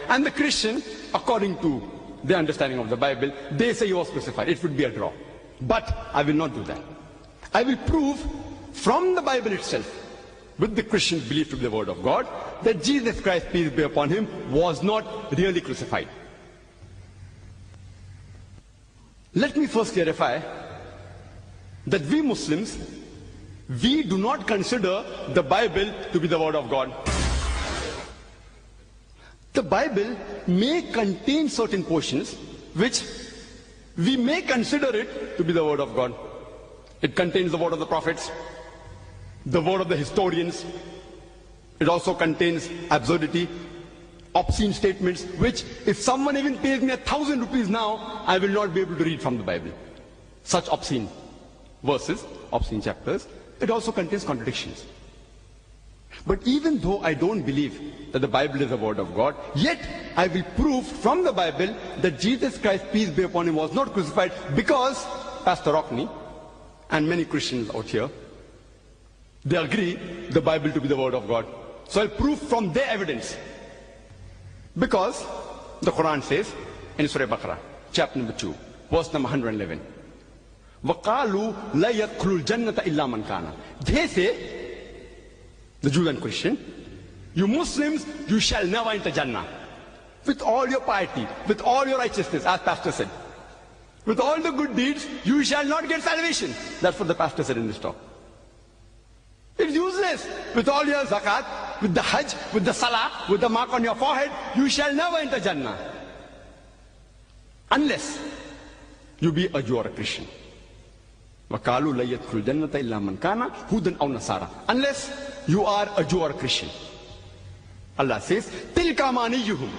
And the Christian, according to their understanding of the Bible, they say he was crucified. It would be a draw. But I will not do that. I will prove from the Bible itself, with the Christian belief to be the word of God, that Jesus Christ, peace be upon him, was not really crucified. Let me first clarify that we Muslims, we do not consider the Bible to be the word of God. The Bible may contain certain portions which we may consider it to be the word of God. It contains the word of the prophets, the word of the historians. It also contains absurdity, obscene statements, which if someone even pays me 1,000 rupees now, I will not be able to read from the Bible. Such obscene verses, obscene chapters. It also contains contradictions. But even though I don't believe that the Bible is the word of God, yet I will prove from the Bible that Jesus Christ, peace be upon him, was not crucified, because Pastor Rockney and many Christians out here, they agree the Bible to be the word of God. So I'll prove from their evidence. Because the Quran says in Surah Baqarah, chapter number 2, verse number 111, وَقَالُوا لَا يَدْخُلُ الْجَنَّةَ إِلَّا مَنْ كَانَ. They say, the Jews and Christian, you Muslims, you shall never enter Jannah. With all your piety, with all your righteousness, as Pastor said. With all the good deeds, you shall not get salvation. That's what the Pastor said in this talk. It's useless. With all your zakat, with the hajj, with the salah, with the mark on your forehead, you shall never enter Jannah. Unless you be a Jew or a Christian. وَقَالُوا لَا يَدْخُلُ الْجَنَّةَ إِلَّا مَنْ كَانَ هُودًا أَوْ نَصَارَى. Unless you are a Jew or a Christian. Allah says, تِلْكَ أَمَانِيُّهُمْ.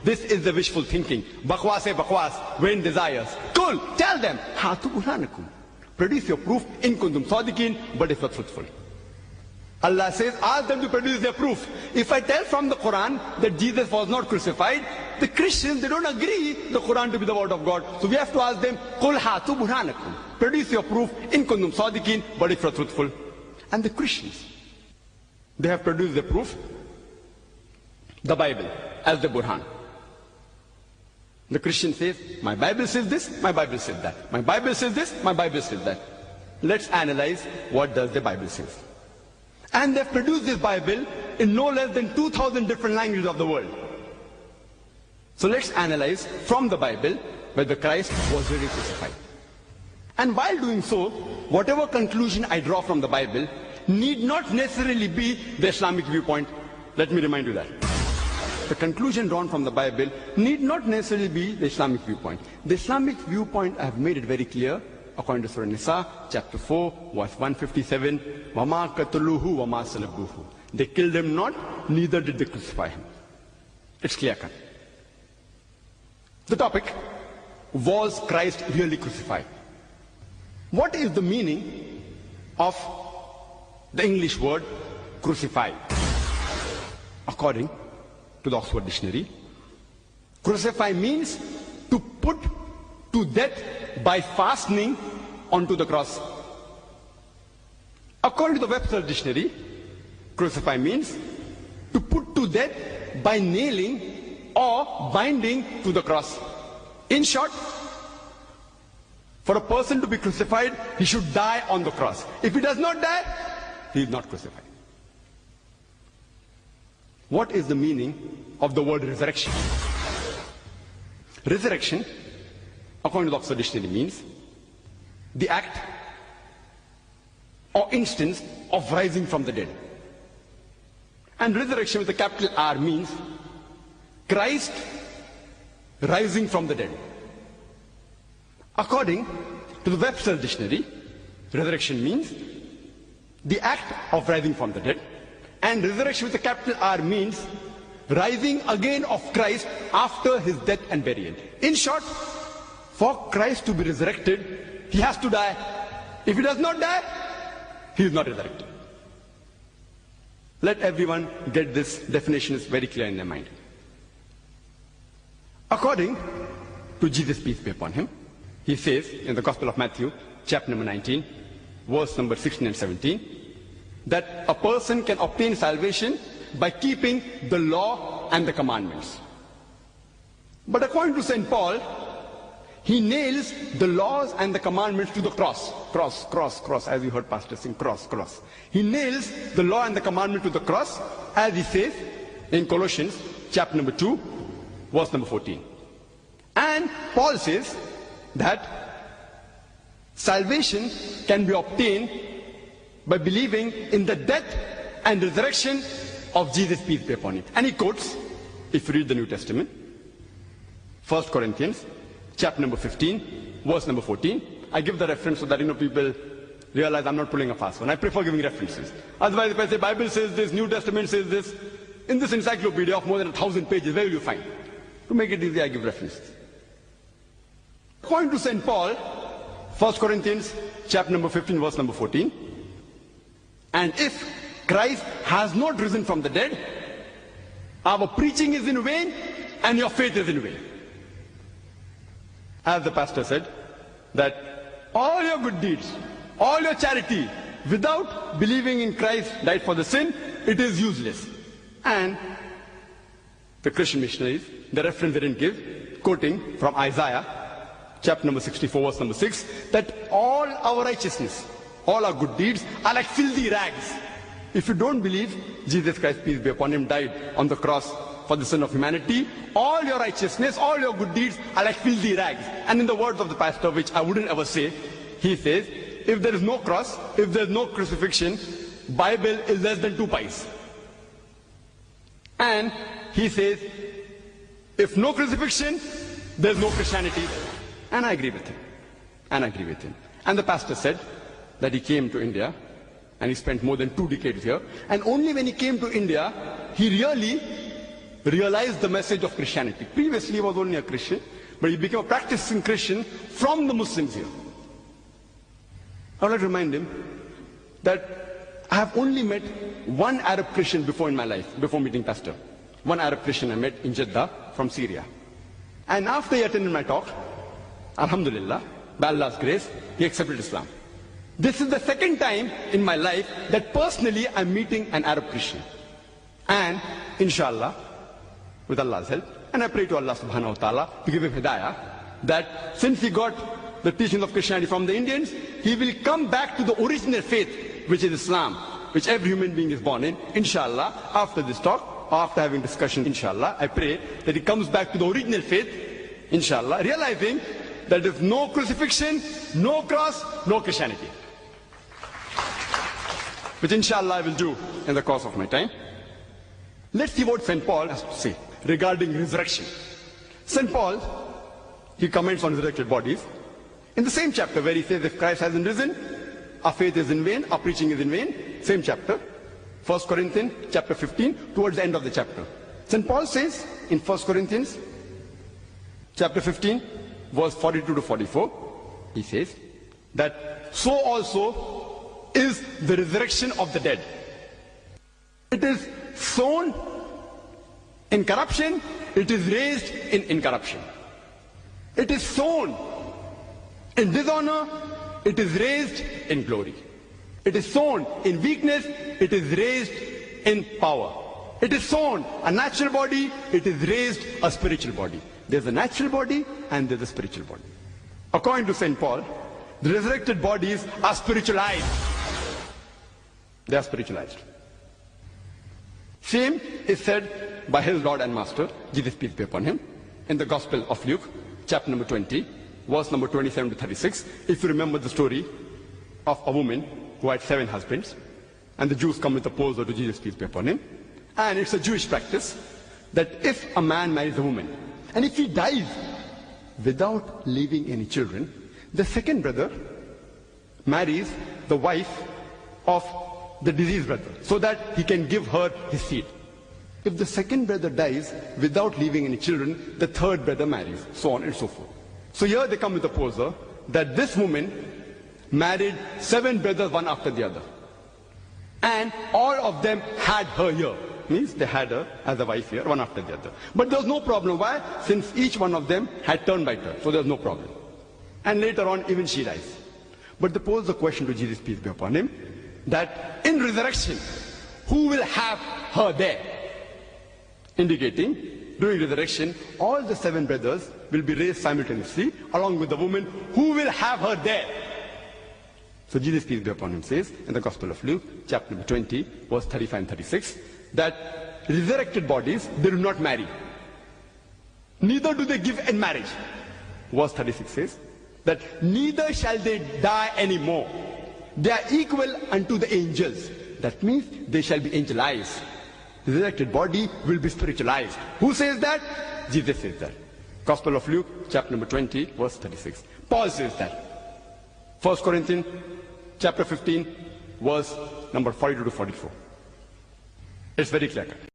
This is the wishful thinking. Bakhwas bakhwas, vain desires. Cool, tell them, هَاتُوا بُرْهَانَكُمْ. Produce your proof, in kuntum sadiqin, but if not truthful. Allah says, ask them to produce their proof. If I tell from the Quran that Jesus was not crucified, the Christians, they don't agree the Quran to be the word of God. So we have to ask them, قُلْ هَاتُوا بُرْهَانَكُمْ. Produce your proof, in kuntum sadiqin, but if you're truthful. And the Christians, they have produced the proof, the Bible, as the Burhan. The Christian says, my Bible says this, my Bible says that. My Bible says this, my Bible says that. Let's analyze what does the Bible say. And they've produced this Bible in no less than 2,000 different languages of the world. So let's analyze from the Bible whether Christ was really crucified. And while doing so, whatever conclusion I draw from the Bible need not necessarily be the Islamic viewpoint. Let me remind you that. The conclusion drawn from the Bible need not necessarily be the Islamic viewpoint. The Islamic viewpoint, I have made it very clear, according to Surah Nisa, chapter 4, verse 157, وَمَا قَتَلُوهُ وَمَا صَلَبُوهُ. They killed him not, neither did they crucify him. It's clear cut. The topic, was Christ really crucified? What is the meaning of the English word crucified? According to the Oxford Dictionary, crucify means to put to death by fastening onto the cross. According to the Webster Dictionary, crucify means to put to death by nailing or binding to the cross. In short, for a person to be crucified, he should die on the cross. If he does not die, he is not crucified. What is the meaning of the word resurrection? Resurrection, according to the Oxford Dictionary, means the act or instance of rising from the dead. And resurrection with a capital R means Christ rising from the dead. According to the Webster Dictionary, resurrection means the act of rising from the dead. And resurrection with a capital R means rising again of Christ after his death and burial. In short, for Christ to be resurrected, he has to die. If he does not die, he is not resurrected. Let everyone get this definition, is very clear in their mind. According to Jesus, peace be upon him, he says in the Gospel of Matthew, chapter number 19, verse number 16 and 17, that a person can obtain salvation by keeping the law and the commandments. But according to St. Paul, he nails the laws and the commandments to the cross. Cross, cross, cross, as you heard Pastor sing, cross, cross. He nails the law and the commandment to the cross, as he says in Colossians chapter number 2, verse number 14. And Paul says that salvation can be obtained by believing in the death and resurrection of Jesus, peace be upon him. And he quotes, if you read the New Testament, 1 Corinthians chapter number 15, verse number 14. I give the reference so that people realize I'm not pulling a fast one. I prefer giving references. Otherwise, if I say Bible says this, New Testament says this, in this encyclopedia of more than 1,000 pages, where will you find? To make it easy, I give references. According to St. Paul, 1 Corinthians chapter number 15, verse number 14. And if Christ has not risen from the dead, our preaching is in vain and your faith is in vain. As the pastor said, that all your good deeds, all your charity, without believing in Christ died for the sin, it is useless. And the Christian missionaries, the reference they didn't give, quoting from Isaiah, chapter number 64, verse number 6, that all our righteousness, all our good deeds are like filthy rags. If you don't believe Jesus Christ, peace be upon him, died on the cross for the sin of humanity, all your righteousness, all your good deeds are like filthy rags. And in the words of the pastor, which I wouldn't ever say, he says, if there is no cross, if there is no crucifixion, Bible is less than 2 pies. And he says, if no crucifixion, there is no Christianity. And I agree with him. And the pastor said that he came to India and he spent more than 2 decades here. And only when he came to India, he really realized the message of Christianity. Previously he was only a Christian, but he became a practicing Christian from the Muslims here. I would like to remind him that I have only met one Arab Christian before in my life, before meeting Pastor. One Arab Christian I met in Jeddah from Syria. And after he attended my talk, Alhamdulillah, by Allah's grace, he accepted Islam. This is the second time in my life that personally I'm meeting an Arab Christian. And inshallah, with Allah's help, and I pray to Allah subhanahu wa ta'ala to give him hidayah, that since he got the teachings of Christianity from the Indians, he will come back to the original faith, which is Islam, which every human being is born in. Inshallah, after this talk, after having discussion, inshallah, I pray that he comes back to the original faith, inshallah, realizing that there is no crucifixion, no cross, no Christianity. Which inshallah I will do in the course of my time. Let's see what St. Paul has to say regarding resurrection. St. Paul, he comments on resurrected bodies. In the same chapter where he says if Christ hasn't risen, our faith is in vain, our preaching is in vain. Same chapter, 1 Corinthians chapter 15, towards the end of the chapter. St. Paul says in 1 Corinthians chapter 15, verse 42 to 44, he says that so also is the resurrection of the dead. It is sown in corruption, it is raised in incorruption. It is sown in dishonor, it is raised in glory. It is sown in weakness, it is raised in power. It is sown a natural body, it is raised a spiritual body. There's a natural body and there's a spiritual body. According to St. Paul, the resurrected bodies are spiritualized. They are spiritualized. Same is said by his Lord and Master, Jesus peace be upon him, in the Gospel of Luke, chapter number 20, verse number 27 to 36. If you remember the story of a woman who had 7 husbands, and the Jews come with a poser to Jesus peace be upon him. And it's a Jewish practice that if a man marries a woman, and if he dies without leaving any children, the second brother marries the wife of the deceased brother, so that he can give her his seed. If the second brother dies without leaving any children, the third brother marries, so on and so forth. So here they come with a poser that this woman married 7 brothers one after the other. And all of them had her here. Means they had her as a wife here, one after the other. But there was no problem. Why? Since each one of them had turn by turn. So there was no problem. And later on, even she dies. But they pose the question to Jesus, peace be upon him, that in resurrection, who will have her there? Indicating during resurrection, all the 7 brothers will be raised simultaneously, along with the woman who will have her there. So Jesus, peace be upon him, says in the Gospel of Luke, chapter number 20, verse 35 and 36, that resurrected bodies, they do not marry. Neither do they give in marriage. Verse 36 says that neither shall they die anymore. They are equal unto the angels. That means they shall be angelized. The resurrected body will be spiritualized. Who says that? Jesus says that. Gospel of Luke, chapter number 20, verse 36. Paul says that. 1 Corinthians, chapter 15, verse number 42 to 44. It's very clear.